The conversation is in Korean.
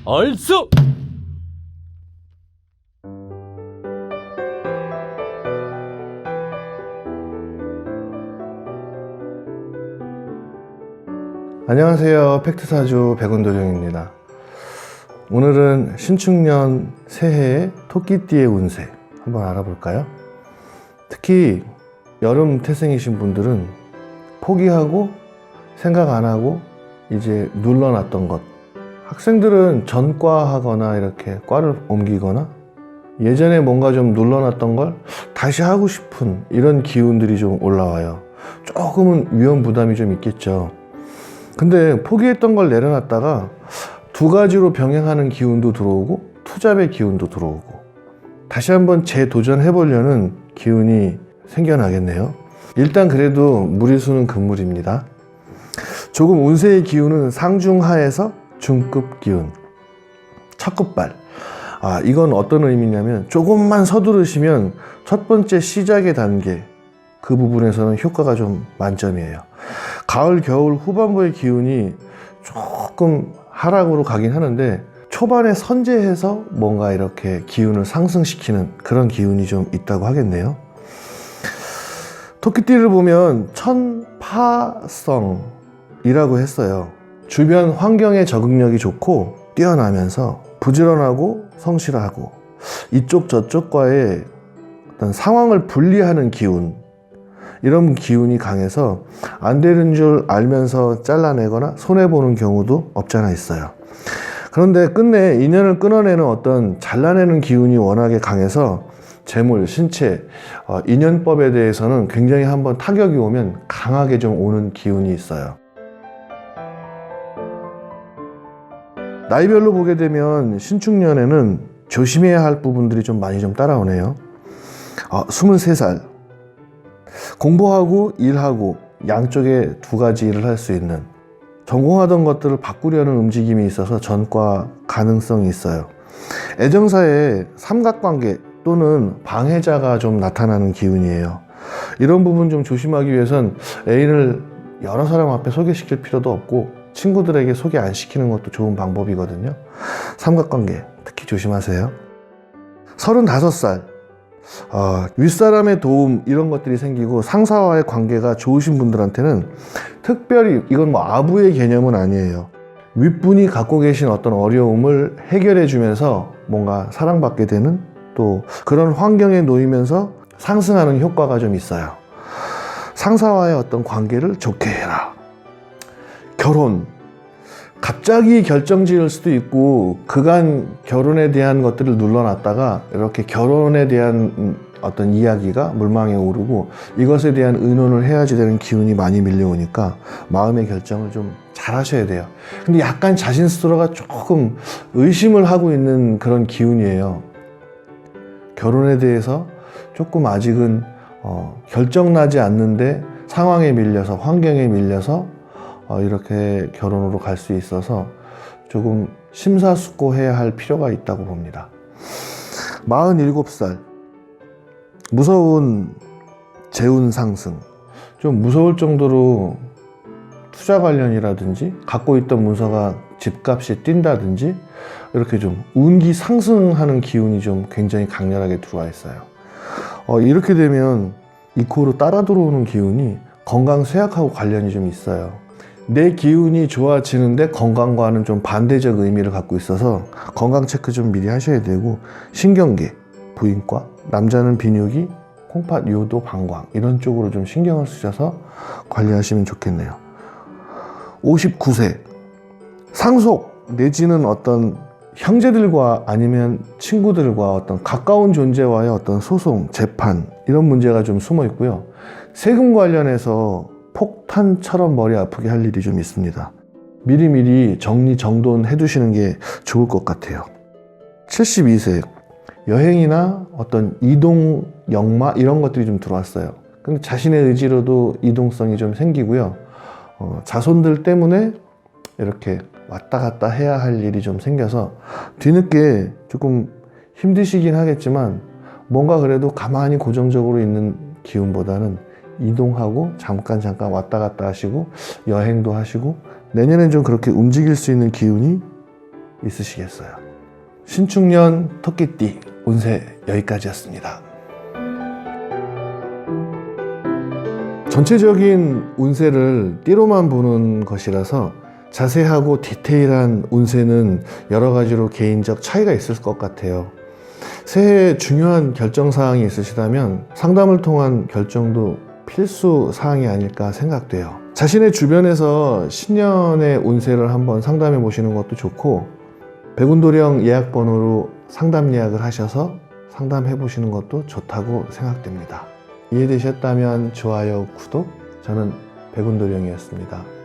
얼쑤! 안녕하세요. 팩트사주 백운도령입니다. 오늘은 신축년 새해의 토끼띠의 운세 한번 알아볼까요? 특히 여름 태생이신 분들은 포기하고 생각 안 하고 이제 눌러놨던 것, 학생들은 전과 하거나 이렇게 과를 옮기거나 예전에 뭔가 좀 눌러놨던 걸 다시 하고 싶은 이런 기운들이 좀 올라와요. 조금은 위험 부담이 좀 있겠죠. 근데 포기했던 걸 내려놨다가 두 가지로 병행하는 기운도 들어오고 투잡의 기운도 들어오고 다시 한번 재도전해 보려는 기운이 생겨나겠네요. 일단 그래도 무리수는 금물입니다. 조금 운세의 기운은 상중하에서 중급 기운, 첫급발. 이건 어떤 의미냐면 조금만 서두르시면 첫 번째 시작의 단계, 그 부분에서는 효과가 좀 만점이에요. 가을, 겨울 후반부의 기운이 조금 하락으로 가긴 하는데 초반에 선제해서 뭔가 이렇게 기운을 상승시키는 그런 기운이 좀 있다고 하겠네요. 토끼띠를 보면 천파성이라고 했어요. 주변 환경의 적응력이 좋고 뛰어나면서 부지런하고 성실하고 이쪽 저쪽과의 어떤 상황을 분리하는 기운, 이런 기운이 강해서 안 되는 줄 알면서 잘라내거나 손해보는 경우도 없잖아 있어요. 그런데 끝내 인연을 끊어내는 어떤 잘라내는 기운이 워낙에 강해서 재물, 신체, 인연법에 대해서는 굉장히 한번 타격이 오면 강하게 좀 오는 기운이 있어요. 나이별로 보게 되면 신축년에는 조심해야 할 부분들이 좀 많이 좀 따라오네요. 23살. 공부하고 일하고 양쪽에 두 가지 일을 할 수 있는, 전공하던 것들을 바꾸려는 움직임이 있어서 전과 가능성이 있어요. 애정사에 삼각관계 또는 방해자가 좀 나타나는 기운이에요. 이런 부분 좀 조심하기 위해선 애인을 여러 사람 앞에 소개시킬 필요도 없고 친구들에게 소개 안 시키는 것도 좋은 방법이거든요. 삼각관계 특히 조심하세요. 35살. 윗사람의 도움 이런 것들이 생기고 상사와의 관계가 좋으신 분들한테는 특별히, 이건 뭐 아부의 개념은 아니에요. 윗분이 갖고 계신 어떤 어려움을 해결해 주면서 뭔가 사랑받게 되는, 또 그런 환경에 놓이면서 상승하는 효과가 좀 있어요. 상사와의 어떤 관계를 좋게 해라. 결혼, 갑자기 결정 지을 수도 있고 그간 결혼에 대한 것들을 눌러놨다가 이렇게 결혼에 대한 어떤 이야기가 물망에 오르고 이것에 대한 의논을 해야지 되는 기운이 많이 밀려오니까 마음의 결정을 좀 잘 하셔야 돼요. 근데 약간 자신 스스로가 조금 의심을 하고 있는 그런 기운이에요. 결혼에 대해서 조금 아직은 결정나지 않는데 상황에 밀려서, 환경에 밀려서 이렇게 결혼으로 갈 수 있어서 조금 심사숙고해야 할 필요가 있다고 봅니다. 47살. 무서운 재운 상승. 좀 무서울 정도로 투자 관련이라든지 갖고 있던 문서가 집값이 뛴다든지 이렇게 좀 운기 상승하는 기운이 좀 굉장히 강렬하게 들어와 있어요. 이렇게 되면 이코로 따라 들어오는 기운이 건강 쇠약하고 관련이 좀 있어요. 내 기운이 좋아지는데 건강과는 좀 반대적 의미를 갖고 있어서 건강 체크 좀 미리 하셔야 되고, 신경계, 부인과, 남자는 비뇨기, 콩팥, 요도, 방광 이런 쪽으로 좀 신경을 쓰셔서 관리하시면 좋겠네요. 59세. 상속 내지는 어떤 형제들과 아니면 친구들과 어떤 가까운 존재와의 어떤 소송, 재판 이런 문제가 좀 숨어 있고요. 세금 관련해서 폭탄처럼 머리 아프게 할 일이 좀 있습니다. 미리미리 정리정돈 해두시는 게 좋을 것 같아요. 72세. 여행이나 어떤 이동, 역마 이런 것들이 좀 들어왔어요. 근데 자신의 의지로도 이동성이 좀 생기고요. 자손들 때문에 이렇게 왔다 갔다 해야 할 일이 좀 생겨서 뒤늦게 조금 힘드시긴 하겠지만 뭔가 그래도 가만히 고정적으로 있는 기운보다는 이동하고 잠깐 왔다 갔다 하시고 여행도 하시고 내년엔 좀 그렇게 움직일 수 있는 기운이 있으시겠어요. 신축년 토끼띠 운세 여기까지였습니다. 전체적인 운세를 띠로만 보는 것이라서 자세하고 디테일한 운세는 여러 가지로 개인적 차이가 있을 것 같아요. 새해에 중요한 결정사항이 있으시다면 상담을 통한 결정도 필수 사항이 아닐까 생각돼요. 자신의 주변에서 신년의 운세를 한번 상담해 보시는 것도 좋고, 백운도령 예약번호로 상담 예약을 하셔서 상담해 보시는 것도 좋다고 생각됩니다. 이해되셨다면 좋아요, 구독. 저는 백운도령이었습니다.